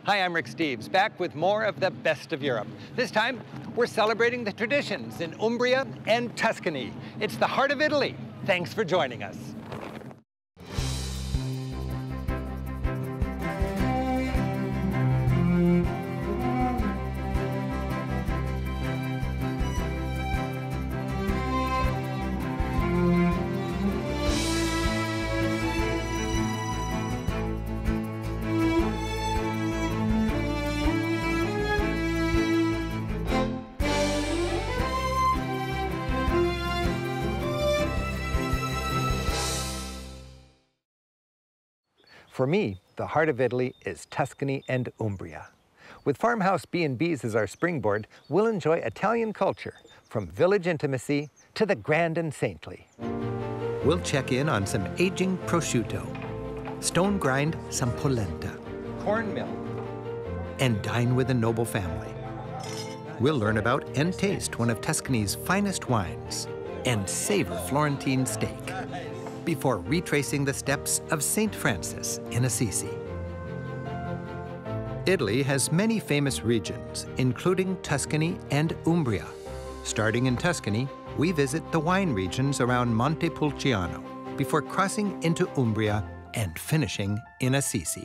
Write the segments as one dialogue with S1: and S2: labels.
S1: Hi, I'm Rick Steves, back with more of the best of Europe. This time, we're celebrating the traditions in Umbria and Tuscany. It's the heart of Italy. Thanks for joining us. For me, the heart of Italy is Tuscany and Umbria. With farmhouse B&Bs as our springboard, we'll enjoy Italian culture, from village intimacy to the grand and saintly. We'll check in on some aging prosciutto, stone grind some polenta, corn mill, and dine with a noble family. We'll learn about and taste one of Tuscany's finest wines and savor Florentine steak, before retracing the steps of St. Francis in Assisi. Italy has many famous regions, including Tuscany and Umbria. Starting in Tuscany, we visit the wine regions around Montepulciano before crossing into Umbria and finishing in Assisi.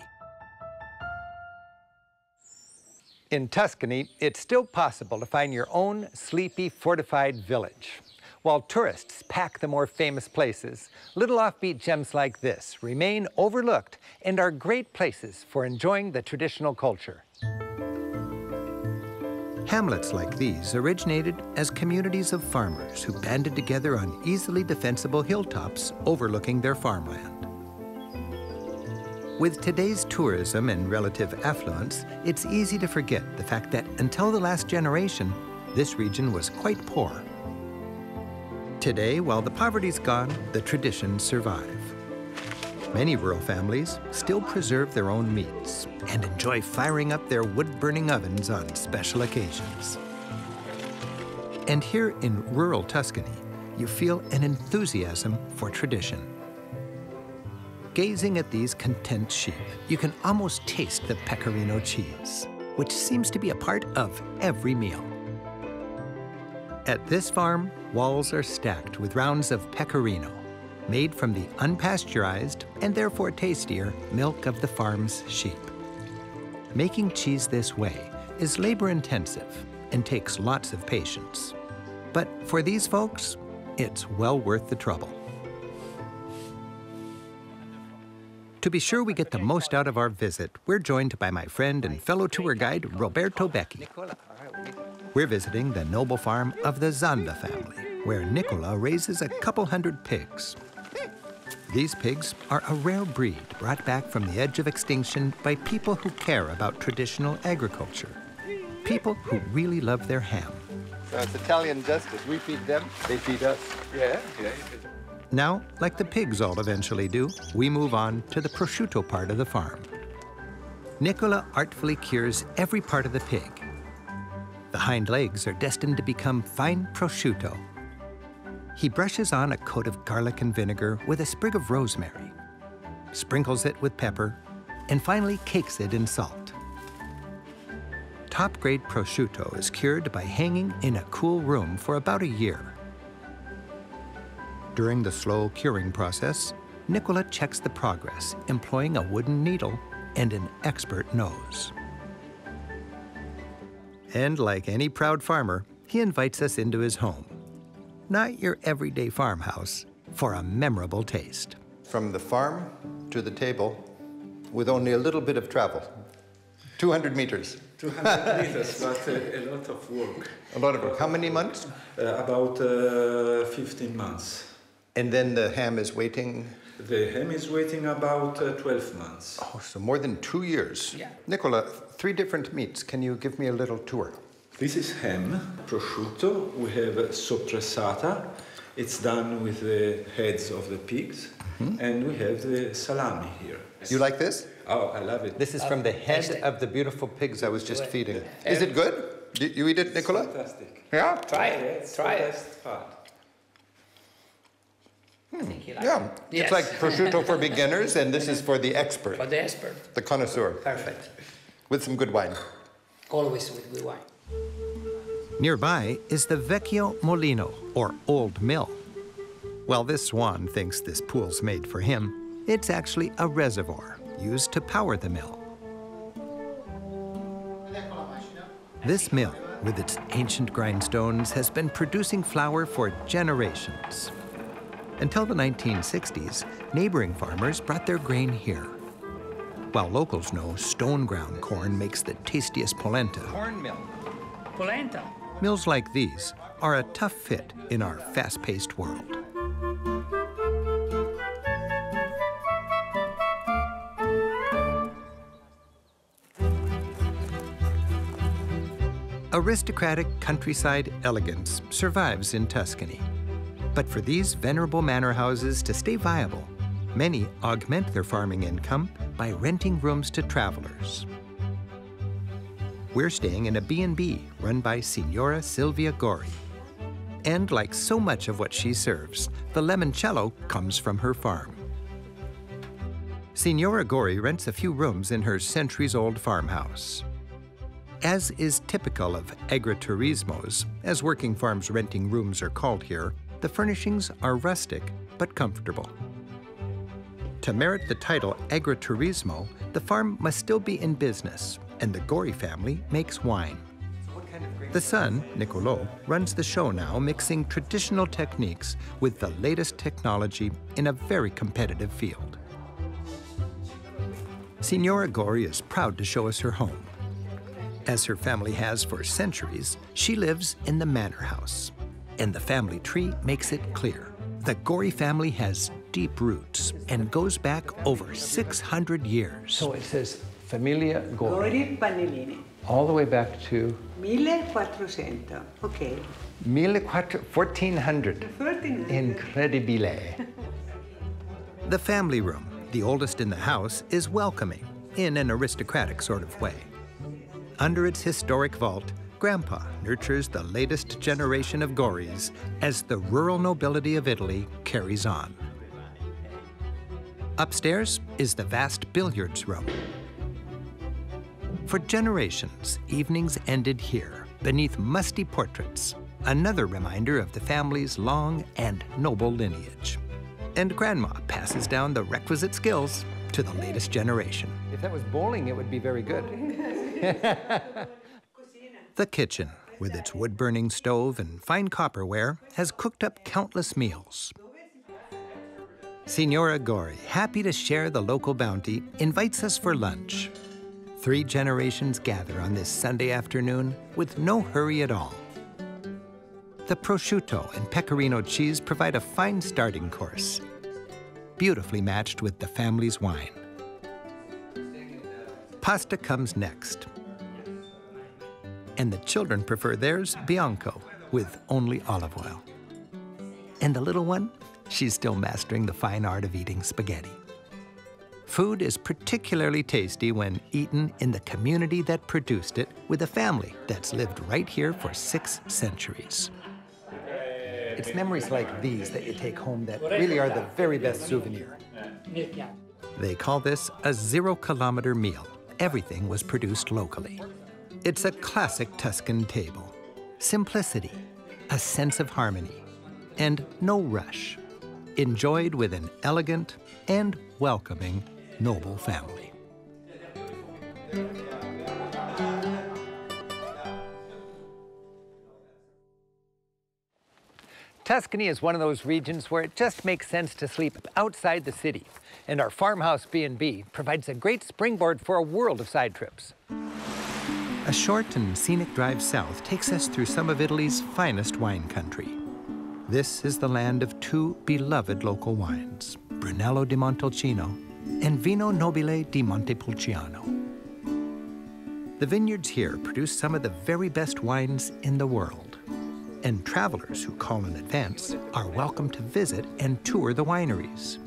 S1: In Tuscany, it's still possible to find your own sleepy, fortified village. While tourists pack the more famous places, little offbeat gems like this remain overlooked and are great places for enjoying the traditional culture. Hamlets like these originated as communities of farmers who banded together on easily defensible hilltops overlooking their farmland. With today's tourism and relative affluence, it's easy to forget the fact that until the last generation, this region was quite poor. Today, while the poverty's gone, the traditions survive. Many rural families still preserve their own meats and enjoy firing up their wood-burning ovens on special occasions. And here in rural Tuscany, you feel an enthusiasm for tradition. Gazing at these content sheep, you can almost taste the pecorino cheese, which seems to be a part of every meal. At this farm, walls are stacked with rounds of pecorino, made from the unpasteurized and therefore tastier milk of the farm's sheep. Making cheese this way is labor-intensive and takes lots of patience. But for these folks, it's well worth the trouble. To be sure we get the most out of our visit, we're joined by my friend and fellow tour guide, Roberto Becchi. We're visiting the noble farm of the Zanda family, where Nicola raises a couple hundred pigs. These pigs are a rare breed brought back from the edge of extinction by people who care about traditional agriculture. People who really love their ham. So it's Italian justice. We feed them, they feed us. Yeah. Now, like the pigs all eventually do, we move on to the prosciutto part of the farm. Nicola artfully cures every part of the pig. The hind legs are destined to become fine prosciutto. He brushes on a coat of garlic and vinegar with a sprig of rosemary, sprinkles it with pepper, and finally cakes it in salt. Top-grade prosciutto is cured by hanging in a cool room for about a year. During the slow curing process, Nicola checks the progress, employing a wooden needle and an expert nose. And like any proud farmer, he invites us into his home. Not your everyday farmhouse, for a memorable taste. From the farm to the table, with only a little bit of travel. 200 meters.
S2: 200 meters, but a lot of work.
S1: A lot of work. How many months?
S2: About 15 months.
S1: And then the ham is waiting?
S2: The ham is waiting about 12 months.
S1: Oh, so more than 2 years. Yeah. Nicola, 3 different meats. Can you give me a little tour?
S2: This is ham, prosciutto. We have soppressata. It's done with the heads of the pigs. Mm-hmm. And we have the salami here.
S1: You like this?
S2: Oh, I love it.
S1: This is from the head of the beautiful pigs I was just feeding. Is it good? You eat it, Nicola?
S2: Fantastic.
S1: Yeah?
S3: Try it. Try it.
S1: I think you like it. Yes. It's like prosciutto for beginners, and this is for the expert.
S3: For the expert.
S1: The connoisseur.
S3: Perfect. With some good wine.
S4: Always with good wine.
S1: Nearby is the Vecchio Molino, or Old Mill. While this swan thinks this pool's made for him, it's actually a reservoir used to power the mill. This mill, with its ancient grindstones, has been producing flour for generations. Until the 1960s, neighboring farmers brought their grain here. While locals know stone-ground corn makes the tastiest polenta,
S4: Corn mill. Polenta.
S1: mills like these are a tough fit in our fast-paced world. Aristocratic countryside elegance survives in Tuscany. But for these venerable manor houses to stay viable, many augment their farming income by renting rooms to travelers. We're staying in a B&B run by Signora Silvia Gauri. And like so much of what she serves, the limoncello comes from her farm. Signora Gauri rents a few rooms in her centuries-old farmhouse. As is typical of agriturismos, as working farms renting rooms are called here, the furnishings are rustic but comfortable. To merit the title agriturismo, the farm must still be in business, and the Gauri family makes wine. The son, Niccolò, runs the show now, mixing traditional techniques with the latest technology in a very competitive field. Signora Gauri is proud to show us her home. As her family has for centuries, she lives in the manor house. And the family tree makes it clear. The Gauri family has deep roots and goes back over 600 years.
S5: So it says Familia Gauri.
S6: Gauri Pannellini.
S5: All the way back to
S6: 1400, okay.
S5: 1400.
S6: 1400.
S5: Incredibile.
S1: The family room, the oldest in the house, is welcoming in an aristocratic sort of way. Under its historic vault, Grandpa nurtures the latest generation of Gauris as the rural nobility of Italy carries on. Upstairs is the vast billiards room. For generations, evenings ended here, beneath musty portraits, another reminder of the family's long and noble lineage. And Grandma passes down the requisite skills to the latest generation.
S5: If that was bowling, it would be very good.
S1: The kitchen, with its wood-burning stove and fine copperware, has cooked up countless meals. Signora Gauri, happy to share the local bounty, invites us for lunch. 3 generations gather on this Sunday afternoon with no hurry at all. The prosciutto and pecorino cheese provide a fine starting course, beautifully matched with the family's wine. Pasta comes next. And the children prefer theirs bianco, with only olive oil. And the little one, she's still mastering the fine art of eating spaghetti. Food is particularly tasty when eaten in the community that produced it, with a family that's lived right here for 6 centuries.
S5: It's memories like these that you take home that really are the very best souvenir.
S1: They call this a 0-kilometer meal. Everything was produced locally. It's a classic Tuscan table. Simplicity, a sense of harmony, and no rush. Enjoyed with an elegant and welcoming noble family.
S5: Tuscany is one of those regions where it just makes sense to sleep outside the city, and our farmhouse B&B provides a great springboard for a world of side trips.
S1: A short and scenic drive south takes us through some of Italy's finest wine country. This is the land of 2 beloved local wines, Brunello di Montalcino and Vino Nobile di Montepulciano. The vineyards here produce some of the very best wines in the world, and travelers who call in advance are welcome to visit and tour the wineries.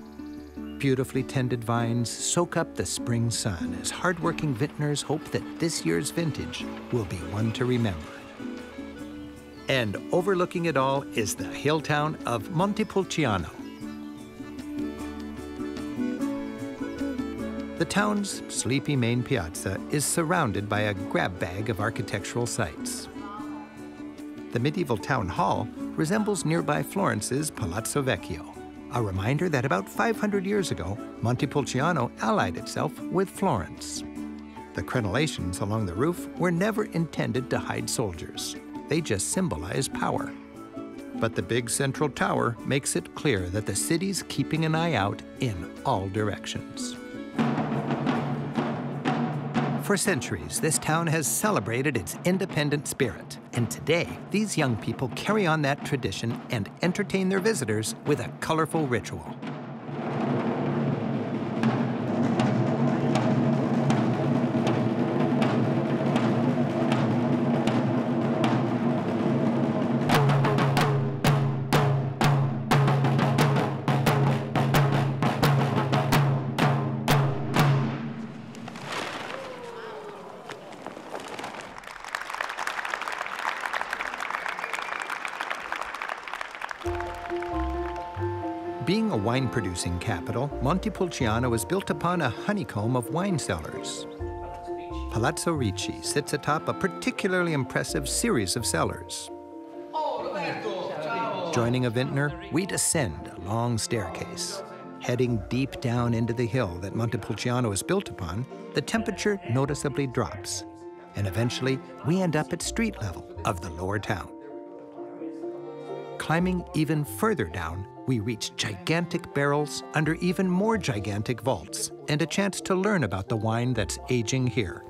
S1: Beautifully tended vines soak up the spring sun as hardworking vintners hope that this year's vintage will be one to remember. And overlooking it all is the hill town of Montepulciano. The town's sleepy main piazza is surrounded by a grab bag of architectural sites. The medieval town hall resembles nearby Florence's Palazzo Vecchio, a reminder that about 500 years ago, Montepulciano allied itself with Florence. The crenellations along the roof were never intended to hide soldiers. They just symbolize power. But the big central tower makes it clear that the city's keeping an eye out in all directions. For centuries, this town has celebrated its independent spirit. And today, these young people carry on that tradition and entertain their visitors with a colorful ritual. Being a wine-producing capital, Montepulciano is built upon a honeycomb of wine cellars. Palazzo Ricci sits atop a particularly impressive series of cellars. Joining a vintner, we descend a long staircase. Heading deep down into the hill that Montepulciano is built upon, the temperature noticeably drops, and eventually we end up at street level of the lower town. Climbing even further down, we reach gigantic barrels under even more gigantic vaults, and a chance to learn about the wine that's aging here.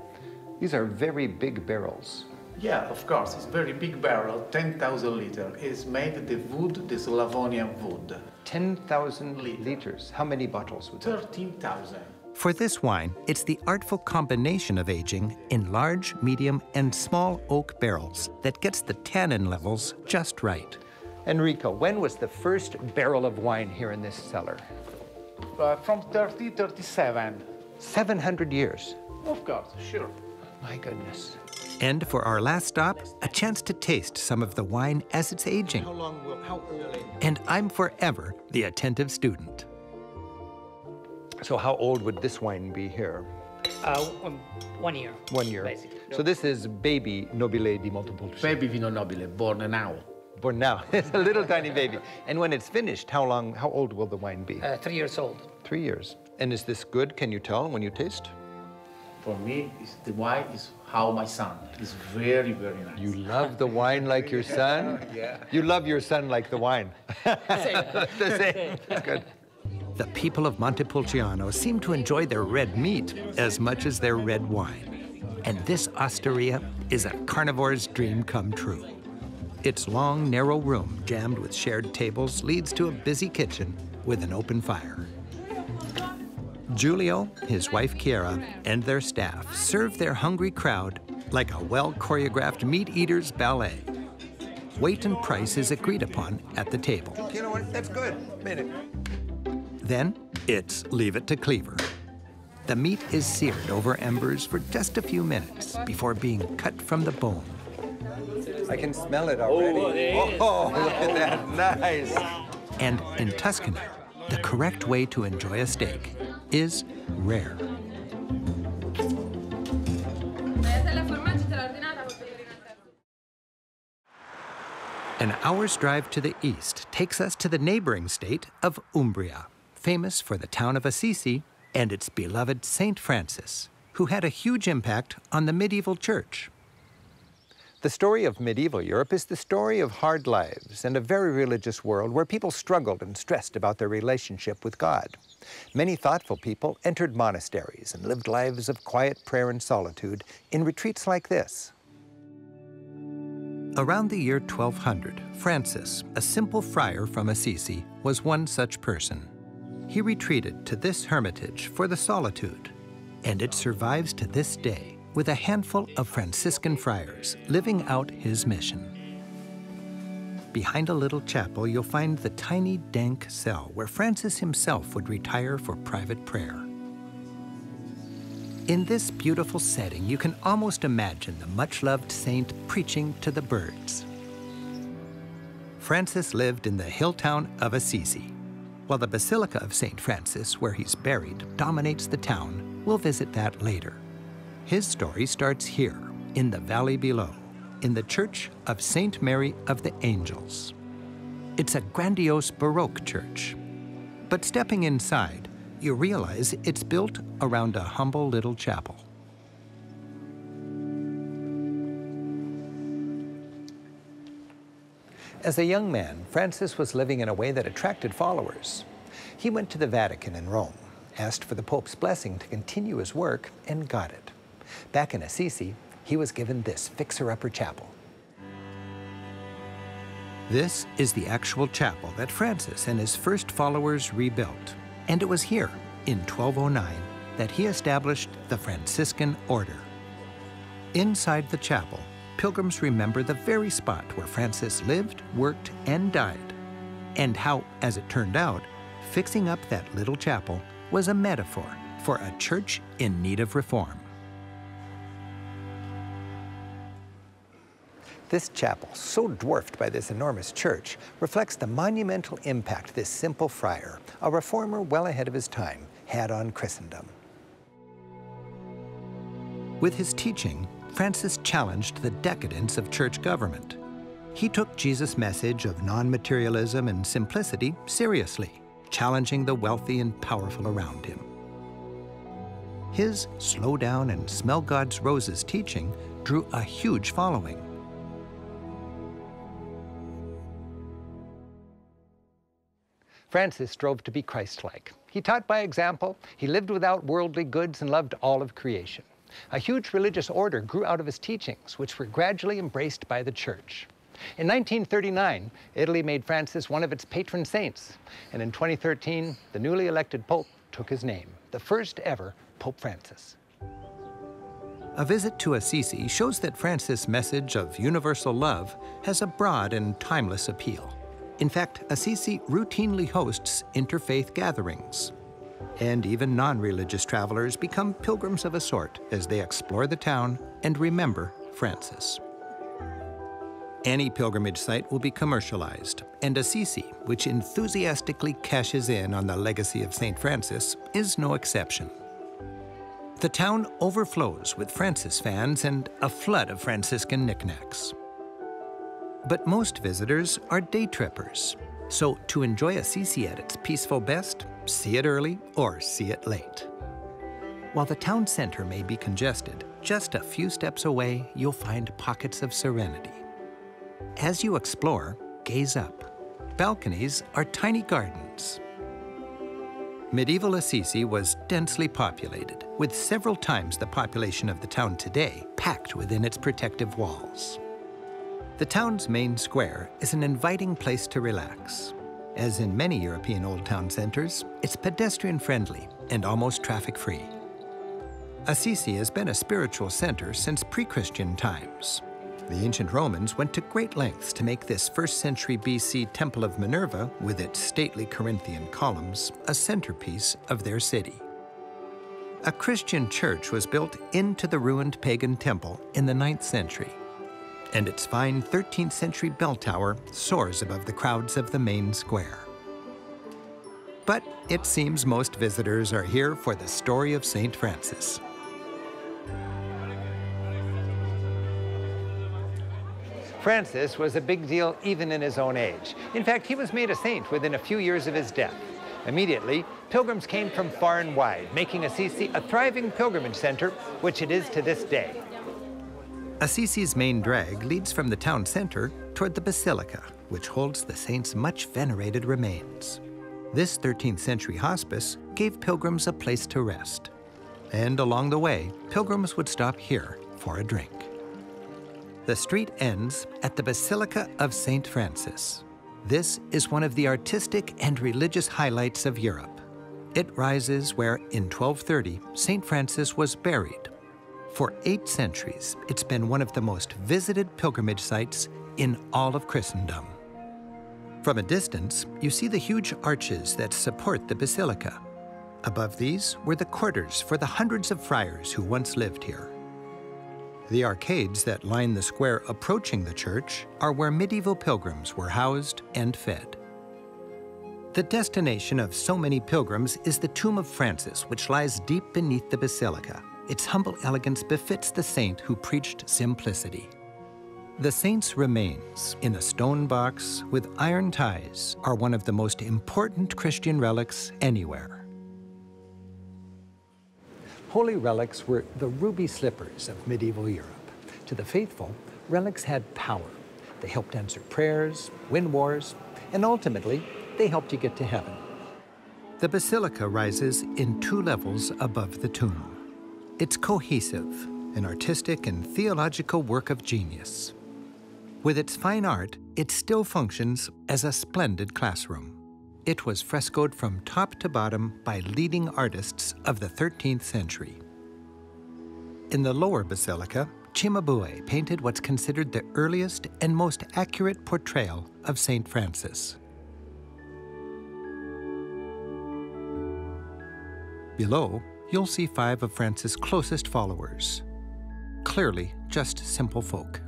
S1: These are very big barrels.
S3: Yeah, of course, it's very big barrel, 10,000 liters. It's made the wood, the Slavonian wood.
S1: 10,000 liters. How many bottles would that?
S3: 13,000.
S1: For this wine, it's the artful combination of aging in large, medium, and small oak barrels that gets the tannin levels just right. Enrico, when was the first barrel of wine here in this cellar?
S3: From 37.
S1: 700 years.
S3: Of course, sure.
S1: My goodness. And for our last stop, a chance to taste some of the wine as it's aging.
S2: How old?
S1: And I'm forever the attentive student. So how old would this wine be here?
S4: 1 year.
S1: 1 year.
S4: Basically.
S1: So this is baby Nobile di Montepulciano.
S3: Baby Vino Nobile, born now.
S1: Born now. It's a little tiny baby. And when it's finished, how old will the wine be?
S4: 3 years old.
S1: 3 years. And is this good? Can you tell when you taste?
S3: For me, the wine is how my son. It's very, very nice.
S1: You love the wine like your son?
S3: Yeah.
S1: You love your son like the wine.
S4: Same.
S1: The same. That's good. The people of Montepulciano seem to enjoy their red meat as much as their red wine. And this osteria is a carnivore's dream come true. Its long, narrow room, jammed with shared tables, leads to a busy kitchen with an open fire. Giulio, his wife Chiara, and their staff serve their hungry crowd like a well-choreographed meat-eater's ballet. Weight and price is agreed upon at the table.
S5: You know what? That's good. Made it.
S1: Then it's leave it to cleaver. The meat is seared over embers for just a few minutes before being cut from the bone.
S5: I can smell it already. Oh, look at that. Nice.
S1: And in Tuscany, the correct way to enjoy a steak is rare. An hour's drive to the east takes us to the neighboring state of Umbria, famous for the town of Assisi and its beloved Saint Francis, who had a huge impact on the medieval church. The story of medieval Europe is the story of hard lives and a very religious world where people struggled and stressed about their relationship with God. Many thoughtful people entered monasteries and lived lives of quiet prayer and solitude in retreats like this. Around the year 1200, Francis, a simple friar from Assisi, was one such person. He retreated to this hermitage for the solitude, and it survives to this day with a handful of Franciscan friars living out his mission. Behind a little chapel, you'll find the tiny, dank cell where Francis himself would retire for private prayer. In this beautiful setting, you can almost imagine the much-loved saint preaching to the birds. Francis lived in the hill town of Assisi. While the Basilica of St. Francis, where he's buried, dominates the town, We'll visit that later. His story starts here, in the valley below, in the Church of St. Mary of the Angels. It's a grandiose Baroque church. But stepping inside, you realize it's built around a humble little chapel. As a young man, Francis was living in a way that attracted followers. He went to the Vatican in Rome, asked for the Pope's blessing to continue his work, and got it. Back in Assisi, he was given this fixer-upper chapel. This is the actual chapel that Francis and his first followers rebuilt. And it was here, in 1209, that he established the Franciscan order. Inside the chapel, pilgrims remember the very spot where Francis lived, worked, and died, and how, as it turned out, fixing up that little chapel was a metaphor for a church in need of reform. This chapel, so dwarfed by this enormous church, reflects the monumental impact this simple friar, a reformer well ahead of his time, had on Christendom. With his teaching, Francis challenged the decadence of church government. He took Jesus' message of non-materialism and simplicity seriously, challenging the wealthy and powerful around him. His slow down and smell God's roses teaching drew a huge following. Francis strove to be Christ-like. He taught by example, he lived without worldly goods and loved all of creation. A huge religious order grew out of his teachings, which were gradually embraced by the church. In 1939, Italy made Francis one of its patron saints, and in 2013, the newly elected Pope took his name, the first ever Pope Francis. A visit to Assisi shows that Francis' message of universal love has a broad and timeless appeal. In fact, Assisi routinely hosts interfaith gatherings. And even non-religious travelers become pilgrims of a sort as they explore the town and remember Francis. Any pilgrimage site will be commercialized, and Assisi, which enthusiastically cashes in on the legacy of St. Francis, is no exception. The town overflows with Francis fans and a flood of Franciscan knickknacks. But most visitors are day trippers. So to enjoy Assisi at its peaceful best, see it early or see it late. While the town center may be congested, just a few steps away, you'll find pockets of serenity. As you explore, gaze up. Balconies are tiny gardens. Medieval Assisi was densely populated, with several times the population of the town today packed within its protective walls. The town's main square is an inviting place to relax. As in many European old town centers, it's pedestrian-friendly and almost traffic-free. Assisi has been a spiritual center since pre-Christian times. The ancient Romans went to great lengths to make this 1st century BC Temple of Minerva, with its stately Corinthian columns, a centerpiece of their city. A Christian church was built into the ruined pagan temple in the 9th century. And its fine 13th century bell tower soars above the crowds of the main square. But it seems most visitors are here for the story of St. Francis.
S5: Francis was a big deal even in his own age. In fact, he was made a saint within a few years of his death. Immediately, pilgrims came from far and wide, making Assisi a thriving pilgrimage center, which it is to this day.
S1: Assisi's main drag leads from the town center toward the Basilica, which holds the saint's much venerated remains. This 13th century hospice gave pilgrims a place to rest. And along the way, pilgrims would stop here for a drink. The street ends at the Basilica of St. Francis. This is one of the artistic and religious highlights of Europe. It rises where, in 1230, St. Francis was buried. For 8 centuries, it's been one of the most visited pilgrimage sites in all of Christendom. From a distance, you see the huge arches that support the basilica. Above these were the quarters for the hundreds of friars who once lived here. The arcades that line the square approaching the church are where medieval pilgrims were housed and fed. The destination of so many pilgrims is the tomb of Francis, which lies deep beneath the basilica. Its humble elegance befits the saint who preached simplicity. The saint's remains in a stone box with iron ties are one of the most important Christian relics anywhere. Holy relics were the ruby slippers of medieval Europe. To the faithful, relics had power. They helped answer prayers, win wars, and ultimately, they helped you get to heaven. The basilica rises in 2 levels above the tomb. It's cohesive, an artistic and theological work of genius. With its fine art, it still functions as a splendid classroom. It was frescoed from top to bottom by leading artists of the 13th century. In the lower basilica, Cimabue painted what's considered the earliest and most accurate portrayal of St. Francis. Below, you'll see 5 of Francis' closest followers. Clearly, just simple folk.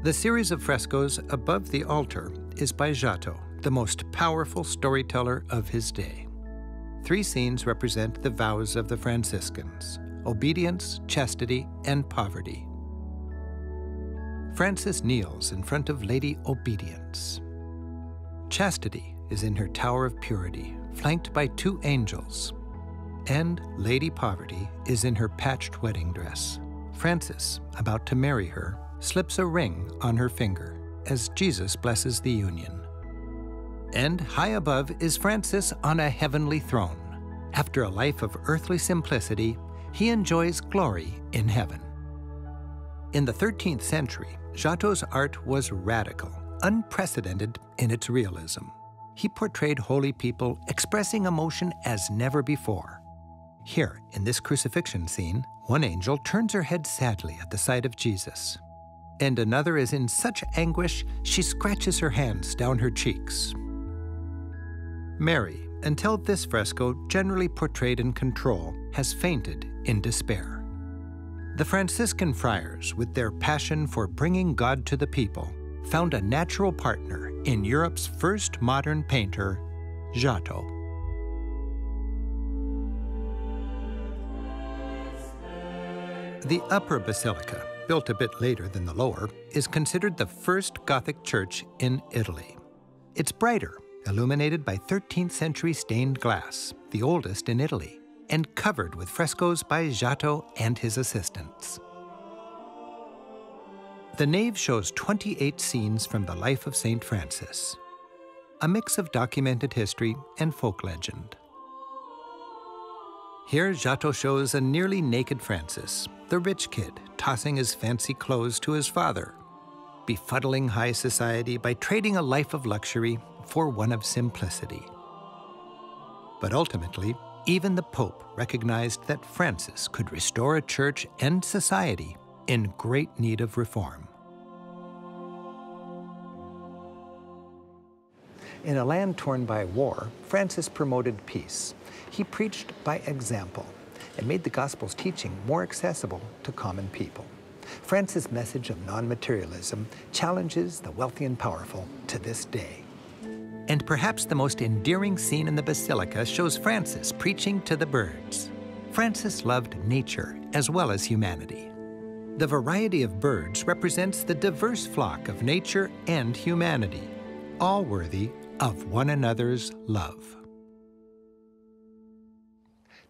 S1: The series of frescoes above the altar is by Giotto, the most powerful storyteller of his day. 3 scenes represent the vows of the Franciscans: obedience, chastity, and poverty. Francis kneels in front of Lady Obedience. Chastity is in her Tower of Purity, flanked by 2 angels. And Lady Poverty is in her patched wedding dress. Francis, about to marry her, slips a ring on her finger as Jesus blesses the union. And high above is Francis on a heavenly throne. After a life of earthly simplicity, he enjoys glory in heaven. In the 13th century, Giotto's art was radical, unprecedented in its realism. He portrayed holy people expressing emotion as never before. Here, in this crucifixion scene, one angel turns her head sadly at the sight of Jesus, and another is in such anguish she scratches her hands down her cheeks. Mary, until this fresco generally portrayed in control, has fainted in despair. The Franciscan friars, with their passion for bringing God to the people, found a natural partner in Europe's first modern painter, Giotto. The upper basilica, built a bit later than the lower, is considered the first Gothic church in Italy. It's brighter, illuminated by 13th century stained glass, the oldest in Italy, and covered with frescoes by Giotto and his assistants. The nave shows 28 scenes from the life of St. Francis, a mix of documented history and folk legend. Here, Giotto shows a nearly naked Francis, the rich kid, tossing his fancy clothes to his father, befuddling high society by trading a life of luxury for one of simplicity. But ultimately, even the Pope recognized that Francis could restore a church and society in great need of reform. In a land torn by war, Francis promoted peace. He preached by example and made the gospel's teaching more accessible to common people. Francis' message of non-materialism challenges the wealthy and powerful to this day. And perhaps the most endearing scene in the basilica shows Francis preaching to the birds. Francis loved nature as well as humanity. The variety of birds represents the diverse flock of nature and humanity, all worthy of one another's love.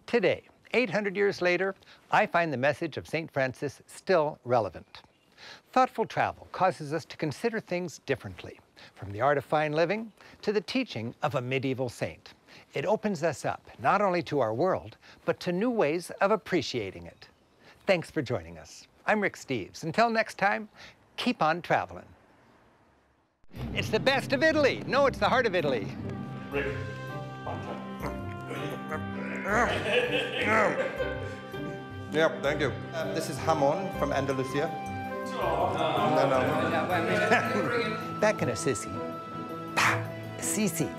S5: Today, 800 years later, I find the message of St. Francis still relevant. Thoughtful travel causes us to consider things differently, from the art of fine living to the teaching of a medieval saint. It opens us up not only to our world, but to new ways of appreciating it. Thanks for joining us. I'm Rick Steves. Until next time, keep on traveling. It's the best of Italy. No, it's the heart of Italy.
S7: Rick,
S8: Yeah, thank you. This is Hamon from Andalusia. No.
S1: Back in Assisi. Assisi.